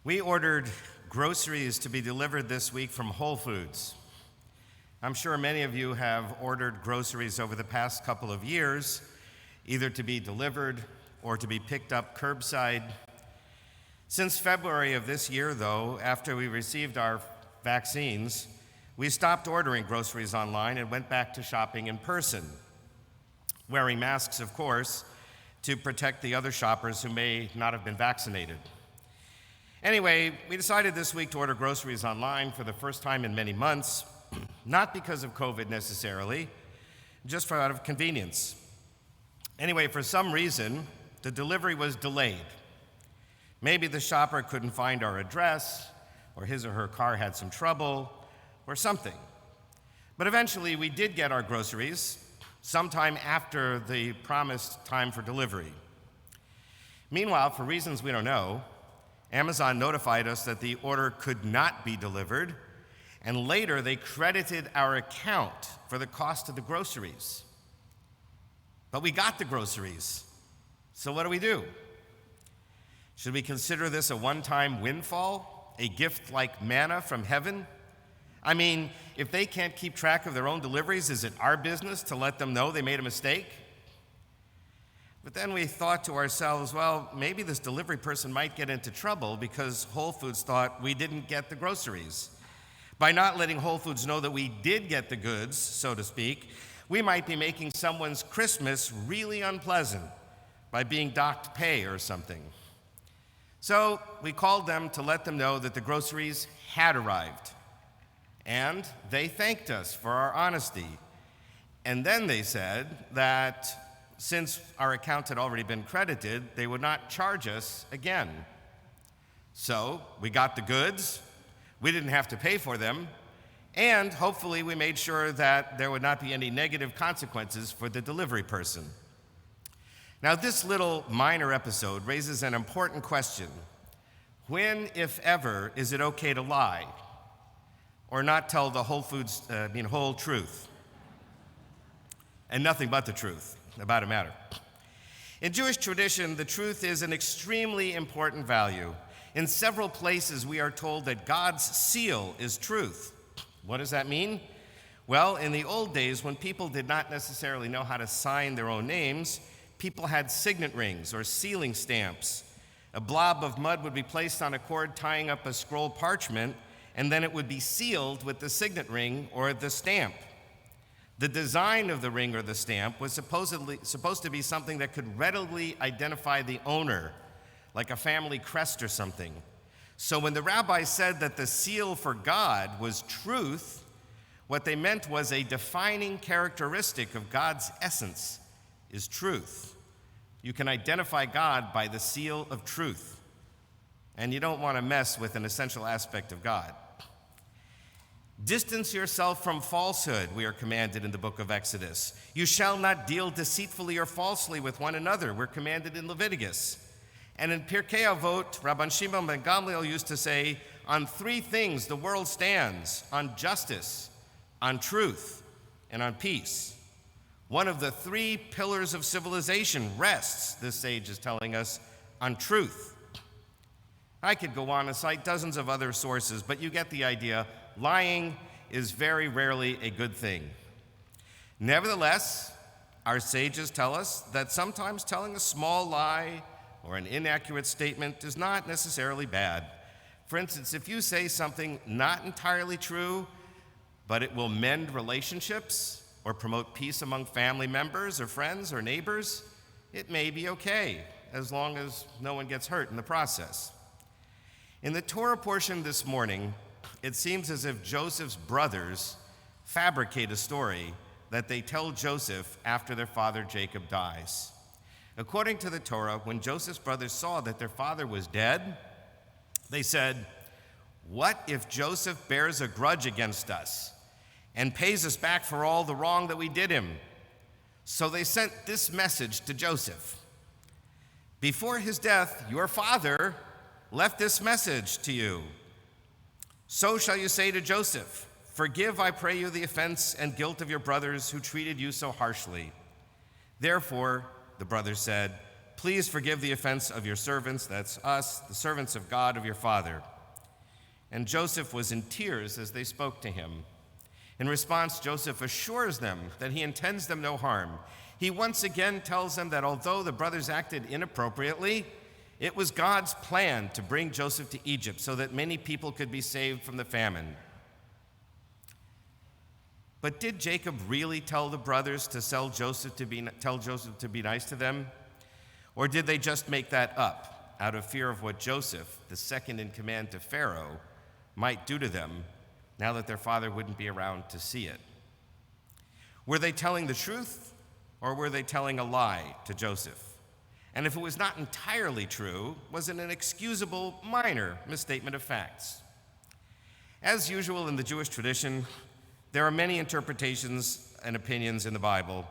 We ordered groceries to be delivered this week from Whole Foods. I'm sure many of you have ordered groceries over the past couple of years, either to be delivered or to be picked up curbside. Since February of this year, though, after we received our vaccines, we stopped ordering groceries online and went back to shopping in person, wearing masks, of course, to protect the other shoppers who may not have been vaccinated. Anyway, we decided this week to order groceries online for the first time in many months, not because of COVID necessarily, just out of convenience. Anyway, for some reason, the delivery was delayed. Maybe the shopper couldn't find our address, or his or her car had some trouble, or something. But eventually, we did get our groceries, sometime after the promised time for delivery. Meanwhile, for reasons we don't know, Amazon notified us that the order could not be delivered, and later they credited our account for the cost of the groceries. But we got the groceries, so what do? Should we consider this a one-time windfall, a gift like manna from heaven? I mean, if they can't keep track of their own deliveries, is it our business to let them know they made a mistake? But then we thought to ourselves, well, maybe this delivery person might get into trouble because Whole Foods thought we didn't get the groceries. By not letting Whole Foods know that we did get the goods, so to speak, we might be making someone's Christmas really unpleasant by being docked pay or something. So we called them to let them know that the groceries had arrived. And they thanked us for our honesty. And then they said that since our account had already been credited, they would not charge us again. So we got the goods, we didn't have to pay for them, and hopefully we made sure that there would not be any negative consequences for the delivery person. Now, this little minor episode raises an important question. When, if ever, is it okay to lie or not tell the whole truth and nothing but the truth about a matter? In Jewish tradition, the truth is an extremely important value. In several places, we are told that God's seal is truth. What does that mean? Well, in the old days, when people did not necessarily know how to sign their own names, people had signet rings or sealing stamps. A blob of mud would be placed on a cord tying up a scroll parchment, and then it would be sealed with the signet ring or the stamp. The design of the ring or the stamp was supposed to be something that could readily identify the owner, like a family crest or something. So when the rabbi said that the seal for God was truth, what they meant was a defining characteristic of God's essence is truth. You can identify God by the seal of truth, and you don't want to mess with an essential aspect of God. Distance yourself from falsehood, we are commanded in the book of Exodus. You shall not deal deceitfully or falsely with one another, we're commanded in Leviticus. And in Pirkei Avot, Rabbi Shimon ben Gamliel used to say, on three things the world stands: on justice, on truth, and on peace. One of the three pillars of civilization rests, this sage is telling us, on truth. I could go on and cite dozens of other sources, but you get the idea. Lying is very rarely a good thing. Nevertheless, our sages tell us that sometimes telling a small lie or an inaccurate statement is not necessarily bad. For instance, if you say something not entirely true, but it will mend relationships or promote peace among family members or friends or neighbors, it may be okay, as long as no one gets hurt in the process. In the Torah portion this morning, it seems as if Joseph's brothers fabricate a story that they tell Joseph after their father Jacob dies. According to the Torah, when Joseph's brothers saw that their father was dead, they said, "What if Joseph bears a grudge against us and pays us back for all the wrong that we did him?" So they sent this message to Joseph. "Before his death, your father left this message to you. So shall you say to Joseph, 'Forgive, I pray you, the offense and guilt of your brothers who treated you so harshly.' Therefore," the brothers said, "Please forgive the offense of your servants," that's us, "the servants of God, of your father." And Joseph was in tears as they spoke to him. In response, Joseph assures them that he intends them no harm. He once again tells them that although the brothers acted inappropriately, it was God's plan to bring Joseph to Egypt so that many people could be saved from the famine. But did Jacob really tell the brothers to tell Joseph to be nice to them? Or did they just make that up out of fear of what Joseph, the second in command to Pharaoh, might do to them now that their father wouldn't be around to see it? Were they telling the truth, or were they telling a lie to Joseph? And if it was not entirely true, was it an excusable minor misstatement of facts? As usual in the Jewish tradition, there are many interpretations and opinions in the Bible,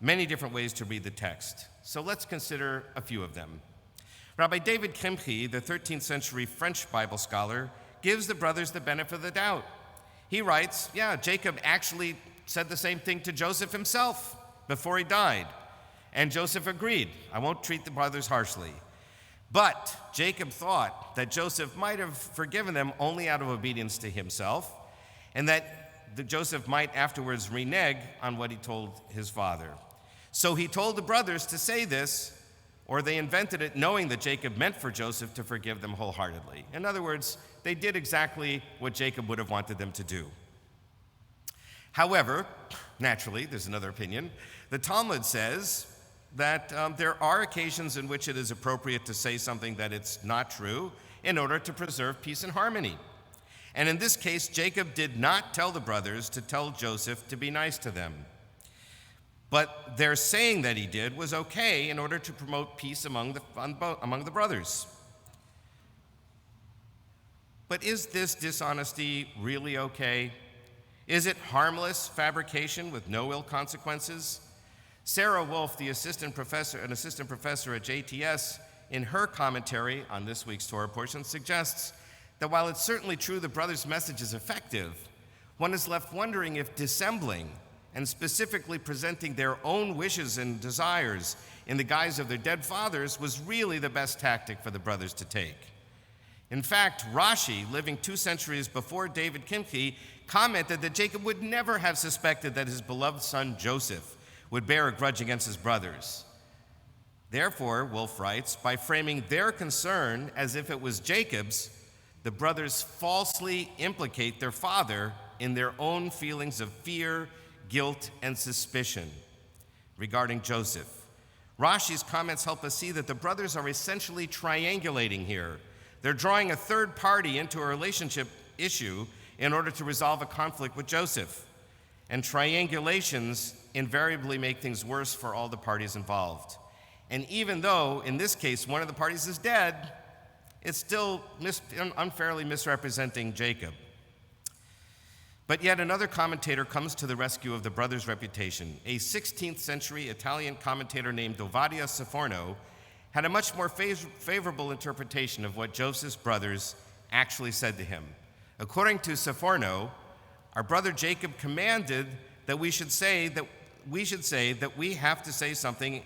many different ways to read the text. So let's consider a few of them. Rabbi David Kimchi, the 13th century French Bible scholar, gives the brothers the benefit of the doubt. He writes, Jacob actually said the same thing to Joseph himself before he died. And Joseph agreed, "I won't treat the brothers harshly." But Jacob thought that Joseph might have forgiven them only out of obedience to himself, and that Joseph might afterwards renege on what he told his father. So he told the brothers to say this, or they invented it knowing that Jacob meant for Joseph to forgive them wholeheartedly. In other words, they did exactly what Jacob would have wanted them to do. However, naturally, there's another opinion. The Talmud says that there are occasions in which it is appropriate to say something that it's not true in order to preserve peace and harmony. And in this case, Jacob did not tell the brothers to tell Joseph to be nice to them. But their saying that he did was okay in order to promote peace among the brothers. But is this dishonesty really okay? Is it harmless fabrication with no ill consequences? Sarah Wolf, an assistant professor at JTS, in her commentary on this week's Torah portion, suggests that while it's certainly true the brothers' message is effective, one is left wondering if dissembling and specifically presenting their own wishes and desires in the guise of their dead fathers was really the best tactic for the brothers to take. In fact, Rashi, living 2 centuries before David Kimchi, commented that Jacob would never have suspected that his beloved son Joseph would bear a grudge against his brothers. Therefore, Wolf writes, by framing their concern as if it was Jacob's, the brothers falsely implicate their father in their own feelings of fear, guilt, and suspicion regarding Joseph. Rashi's comments help us see that the brothers are essentially triangulating here. They're drawing a third party into a relationship issue in order to resolve a conflict with Joseph. And triangulations invariably make things worse for all the parties involved. And even though, in this case, one of the parties is dead, it's still unfairly misrepresenting Jacob. But yet another commentator comes to the rescue of the brothers' reputation. A 16th century Italian commentator named Ovadia Saforno had a much more favorable interpretation of what Joseph's brothers actually said to him. According to Saforno, our brother Jacob commanded that we should say that we have to say something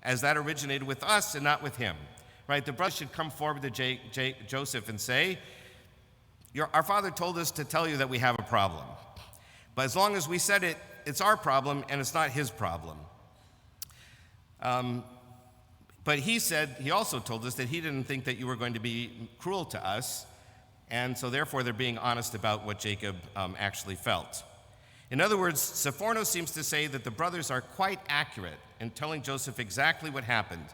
as that originated with us and not with him. Right? The brothers should come forward to Joseph and say, our father told us to tell you that we have a problem. But as long as we said it, it's our problem and it's not his problem. But he also told us that he didn't think that you were going to be cruel to us, and so therefore they're being honest about what Jacob actually felt. In other words, Saforno seems to say that the brothers are quite accurate in telling Joseph exactly what happened.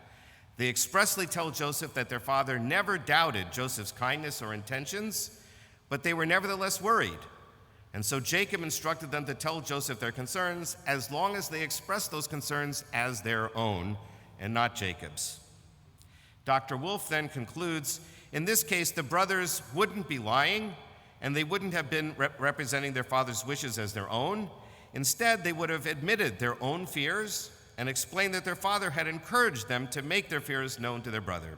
They expressly tell Joseph that their father never doubted Joseph's kindness or intentions, but they were nevertheless worried. And so Jacob instructed them to tell Joseph their concerns as long as they expressed those concerns as their own and not Jacob's. Dr. Wolf then concludes, in this case, the brothers wouldn't be lying, and they wouldn't have been representing their father's wishes as their own. Instead, they would have admitted their own fears and explained that their father had encouraged them to make their fears known to their brother.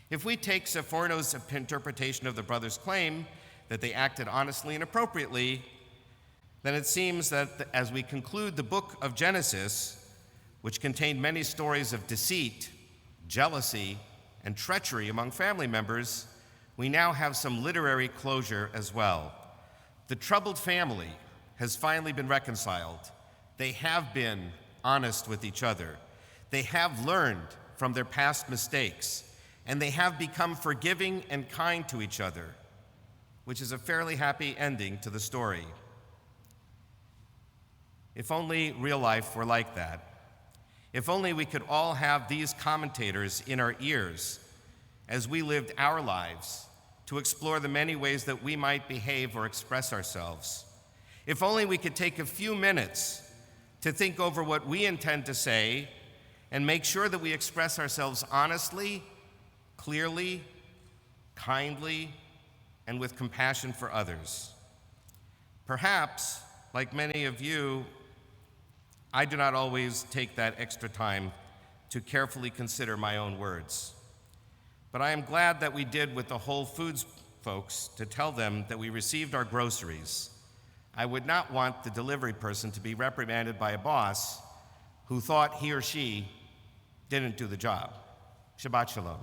If we take Saforno's interpretation of the brothers' claim that they acted honestly and appropriately, then it seems that as we conclude the book of Genesis, which contained many stories of deceit, jealousy, and treachery among family members, we now have some literary closure as well. The troubled family has finally been reconciled. They have been honest with each other. They have learned from their past mistakes, and they have become forgiving and kind to each other, which is a fairly happy ending to the story. If only real life were like that. If only we could all have these commentators in our ears as we lived our lives to explore the many ways that we might behave or express ourselves. If only we could take a few minutes to think over what we intend to say and make sure that we express ourselves honestly, clearly, kindly, and with compassion for others. Perhaps, like many of you, I do not always take that extra time to carefully consider my own words. But I am glad that we did with the Whole Foods folks to tell them that we received our groceries. I would not want the delivery person to be reprimanded by a boss who thought he or she didn't do the job. Shabbat Shalom.